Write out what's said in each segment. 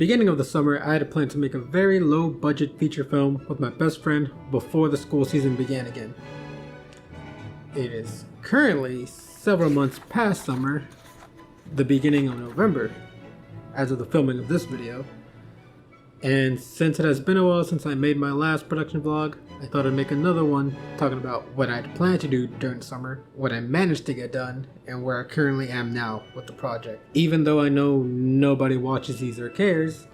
beginning of the summer, I had a plan to make a very low budget feature film with my best friend before the school season began again. It is currently several months past summer, the beginning of November, as of the filming of this video. And since it has been a while since I made my last production vlog, I thought I'd make another one talking about what I had planned to do during the summer, what I managed to get done, and where I currently am now with the project. Even though I know nobody watches these or cares,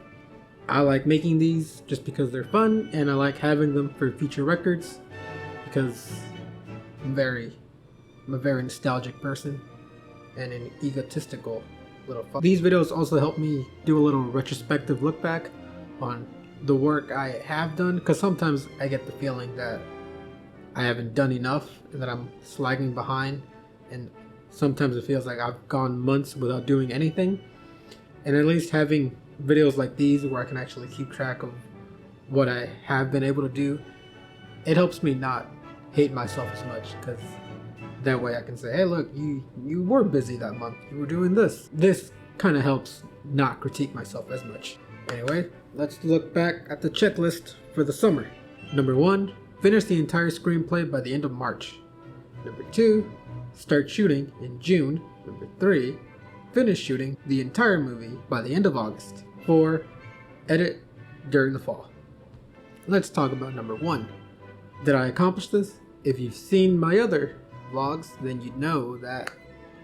I like making these just because they're fun, and I like having them for future records because I'm a very nostalgic person and an egotistical little fuck. These videos also help me do a little retrospective look back on the work I have done, because sometimes I get the feeling that I haven't done enough and that I'm slagging behind, and sometimes it feels like I've gone months without doing anything. And at least having videos like these where I can actually keep track of what I have been able to do, it helps me not hate myself as much, because that way I can say, hey look, you were busy that month, you were doing this. This kind of helps not critique myself as much. Anyway, let's look back at the checklist for the summer. Number 1, finish the entire screenplay by the end of March. Number 2, start shooting in June. Number 3, finish shooting the entire movie by the end of August. 4, edit during the fall. Let's talk about number 1. Did I accomplish this? If you've seen my other vlogs, then you'd know that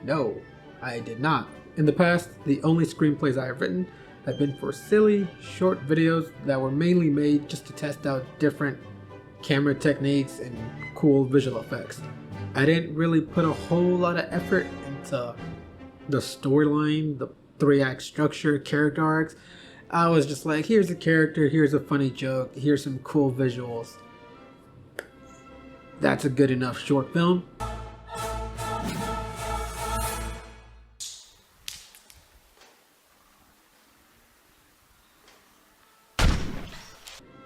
no, I did not. In the past, the only screenplays I have written have been for silly, short videos that were mainly made just to test out different camera techniques and cool visual effects. I didn't really put a whole lot of effort into the storyline, the 3-act structure, character arcs. I was just like, here's a character, here's a funny joke, here's some cool visuals. That's a good enough short film.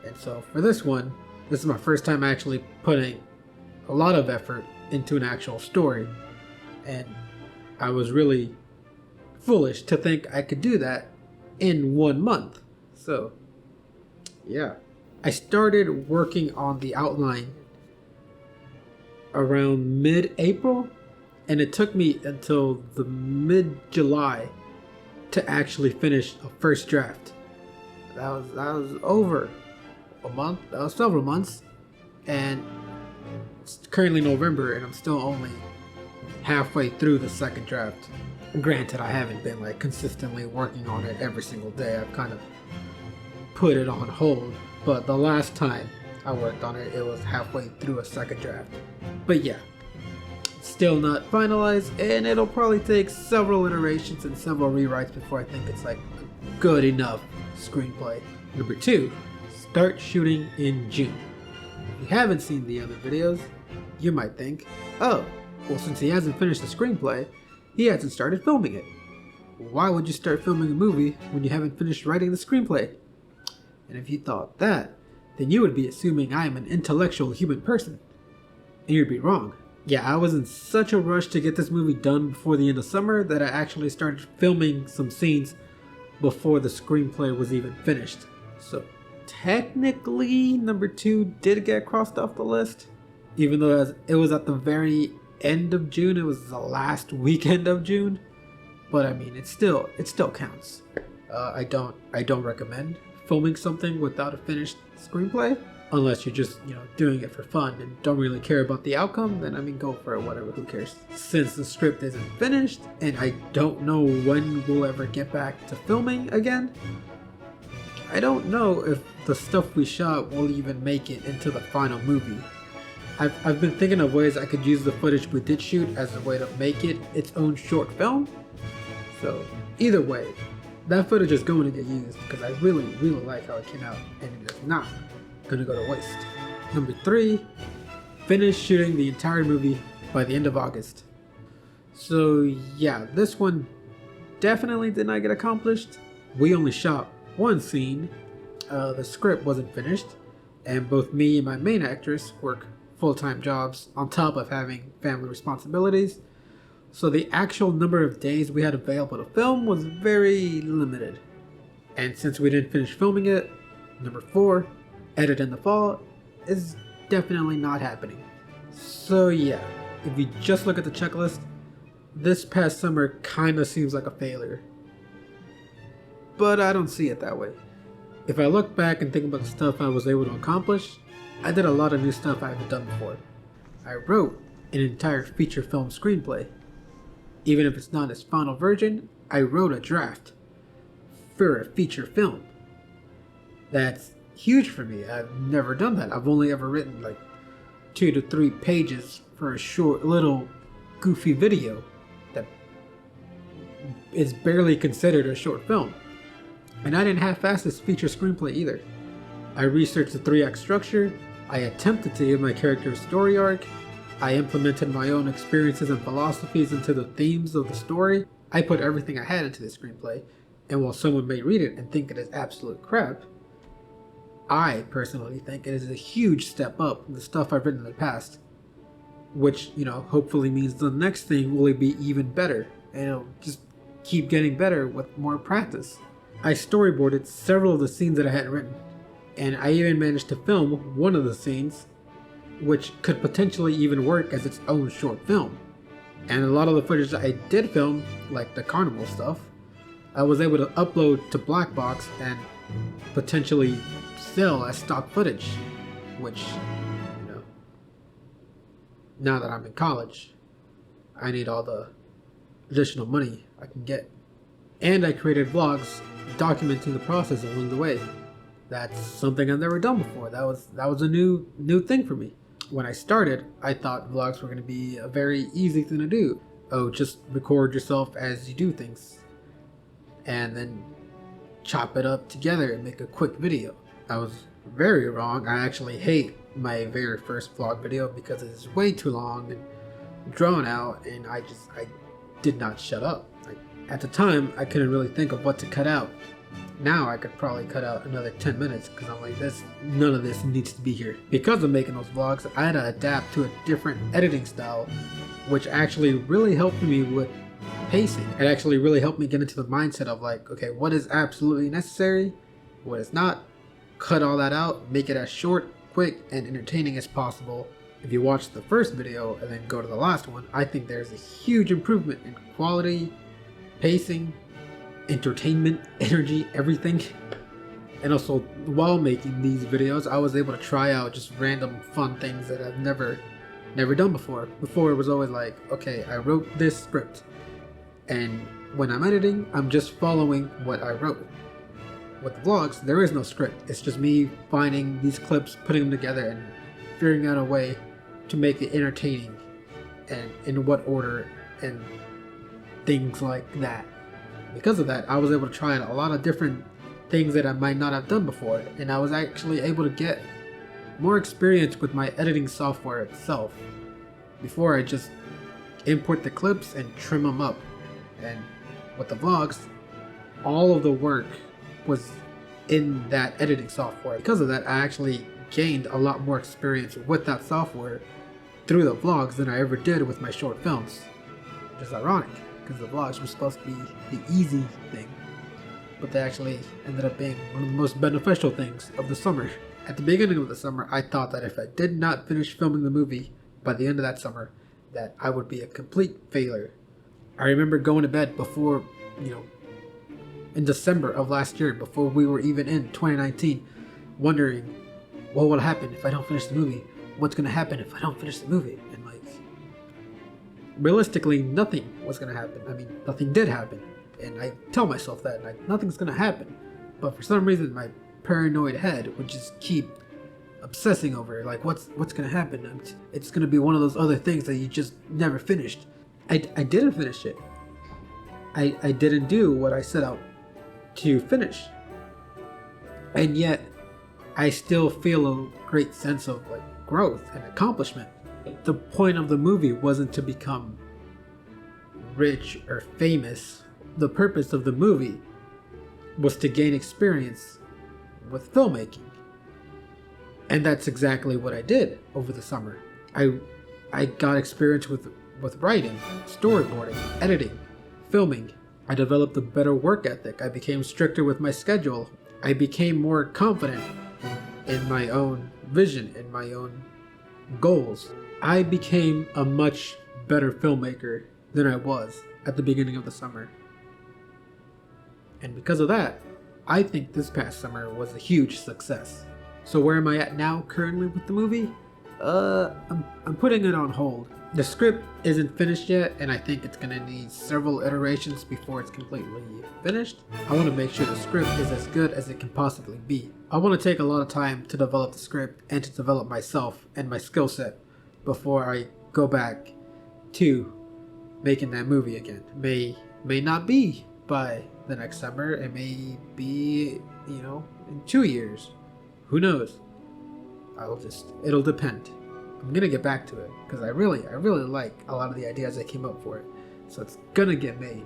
And so for this one, this is my first time actually putting a lot of effort into an actual story. And I was really foolish to think I could do that in 1 month. So yeah, I started working on the outline around mid-April, and it took me until the mid-July to actually finish a first draft. That was over a month. That was several months, and it's currently November and I'm still only halfway through the second draft. Granted, I haven't been like consistently working on it every single day. I've kind of put it on hold, but the last time I worked on it, it was halfway through a second draft. But yeah, still not finalized, and it'll probably take several iterations and several rewrites before I think it's like a good enough screenplay. Number 2, start shooting in June. If you haven't seen the other videos, you might think, oh, well, since he hasn't finished the screenplay, he hasn't started filming it. Why would you start filming a movie when you haven't finished writing the screenplay? And if you thought that, then you would be assuming I am an intellectual human person. And you'd be wrong. Yeah, I was in such a rush to get this movie done before the end of summer that I actually started filming some scenes before the screenplay was even finished. So technically, number 2 did get crossed off the list. Even though it was at the very end of June, it was the last weekend of June. But I mean, it still counts. I don't recommend filming something without a finished screenplay, unless you're just, doing it for fun and don't really care about the outcome. Then I mean, go for it, whatever, who cares. Since the script isn't finished and I don't know when we'll ever get back to filming again, I don't know if the stuff we shot will even make it into the final movie. I've been thinking of ways I could use the footage we did shoot as a way to make it its own short film. So either way, that footage is going to get used because I really like how it came out, and it is not going to go to waste. Number 3, finish shooting the entire movie by the end of August. So yeah, this one definitely did not get accomplished. We only shot one scene. The script wasn't finished, and both me and my main actress work full-time jobs on top of having family responsibilities. So the actual number of days we had available to film was very limited. And since we didn't finish filming it, number 4, edit in the fall, is definitely not happening. So yeah, if you just look at the checklist, this past summer kinda seems like a failure. But I don't see it that way. If I look back and think about the stuff I was able to accomplish, I did a lot of new stuff I haven't done before. I wrote an entire feature film screenplay. Even if it's not its final version, I wrote a draft for a feature film. That's huge for me. I've never done that. I've only ever written like 2 to 3 pages for a short little goofy video that is barely considered a short film. And I didn't half-ass this feature screenplay either. I researched the 3-act structure, I attempted to give my character a story arc, I implemented my own experiences and philosophies into the themes of the story. I put everything I had into the screenplay, and while someone may read it and think it is absolute crap, I personally think it is a huge step up from the stuff I've written in the past. Which, hopefully means the next thing will be even better, and it'll just keep getting better with more practice. I storyboarded several of the scenes that I hadn't written, and I even managed to film one of the scenes, which could potentially even work as its own short film. And a lot of the footage that I did film, like the carnival stuff, I was able to upload to Blackbox and potentially sell as stock footage, which, now that I'm in college, I need all the additional money I can get. And I created vlogs documenting the process along the way. That's something I've never done before. That was a new thing for me. When I started, I thought vlogs were going to be a very easy thing to do. Oh, just record yourself as you do things, and then chop it up together and make a quick video. I was very wrong. I actually hate my very first vlog video because it is way too long and drawn out, and I did not shut up. At the time, I couldn't really think of what to cut out. Now I could probably cut out another 10 minutes because I'm like, none of this needs to be here. Because of making those vlogs, I had to adapt to a different editing style, which actually really helped me with pacing. It actually really helped me get into the mindset of like, okay, what is absolutely necessary, what is not, cut all that out, make it as short, quick, and entertaining as possible. If you watch the first video and then go to the last one, I think there's a huge improvement in quality, pacing, entertainment, energy, everything. And also, while making these videos, I was able to try out just random fun things that I've never done before. Before it was always like, okay, I wrote this script, and when I'm editing, I'm just following what I wrote. With the vlogs, there is no script. It's just me finding these clips, putting them together, and figuring out a way to make it entertaining, and in what order, and things like that. Because of that, I was able to try out a lot of different things that I might not have done before, and I was actually able to get more experience with my editing software itself. Before, I just import the clips and trim them up, and with the vlogs, all of the work was in that editing software. Because of that, I actually gained a lot more experience with that software through the vlogs than I ever did with my short films. Which is ironic, because the vlogs were supposed to be the easy thing, but they actually ended up being one of the most beneficial things of the summer. At the beginning of the summer, I thought that if I did not finish filming the movie by the end of that summer, that I would be a complete failure. I remember going to bed before, in December of last year, before we were even in 2019, wondering what will happen if I don't finish the movie? What's going to happen if I don't finish the movie? And realistically, nothing was going to happen. I mean, nothing did happen. And I tell myself that, nothing's going to happen. But for some reason, my paranoid head would just keep obsessing over it. What's going to happen? It's going to be one of those other things that you just never finished. I didn't finish it. I didn't do what I set out to finish. And yet, I still feel a great sense of growth and accomplishment. The point of the movie wasn't to become rich or famous. The purpose of the movie was to gain experience with filmmaking. And that's exactly what I did over the summer. I got experience with writing, storyboarding, editing, filming, I developed a better work ethic. I became stricter with my schedule. I became more confident in my own vision, in my own goals. I became a much better filmmaker than I was at the beginning of the summer. And because of that, I think this past summer was a huge success. So where am I at now currently with the movie? I'm putting it on hold. The script isn't finished yet, and I think it's gonna need several iterations before it's completely finished. I want to make sure the script is as good as it can possibly be. I want to take a lot of time to develop the script and to develop myself and my skill set before I go back to making that movie again. May not be by the next summer. It may be, in 2 years. Who knows? It'll depend. I'm gonna get back to it because I really like a lot of the ideas I came up for it. So it's gonna get made,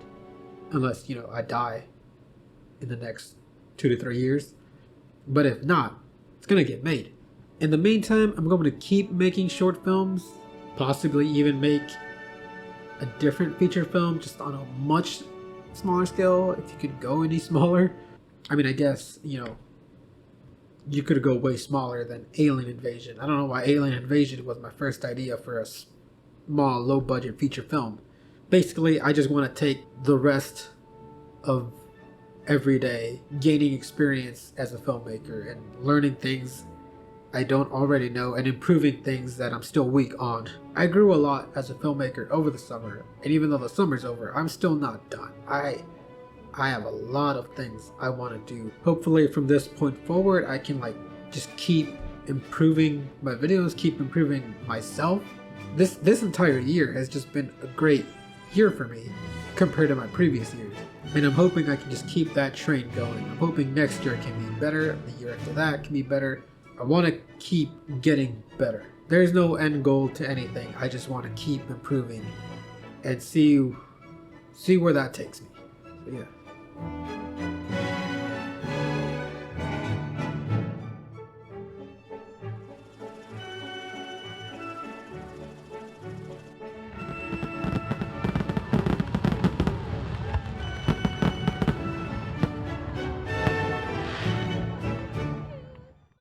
unless I die in the next 2 to 3 years. But if not, it's gonna get made. In the meantime, I'm going to keep making short films, possibly even make a different feature film just on a much smaller scale, if you could go any smaller. I mean, I guess you could go way smaller than Alien Invasion. I don't know why Alien Invasion was my first idea for a small, low-budget feature film. Basically, I just want to take the rest of every day gaining experience as a filmmaker and learning things I don't already know and improving things that I'm still weak on. I grew a lot as a filmmaker over the summer, and even though the summer's over, I'm still not done. I have a lot of things I want to do. Hopefully from this point forward, I can just keep improving my videos, keep improving myself. This entire year has just been a great year for me compared to my previous years. And I'm hoping I can just keep that train going. I'm hoping next year can be better, the year after that can be better. I want to keep getting better. There's no end goal to anything. I just want to keep improving and see where that takes me. So yeah.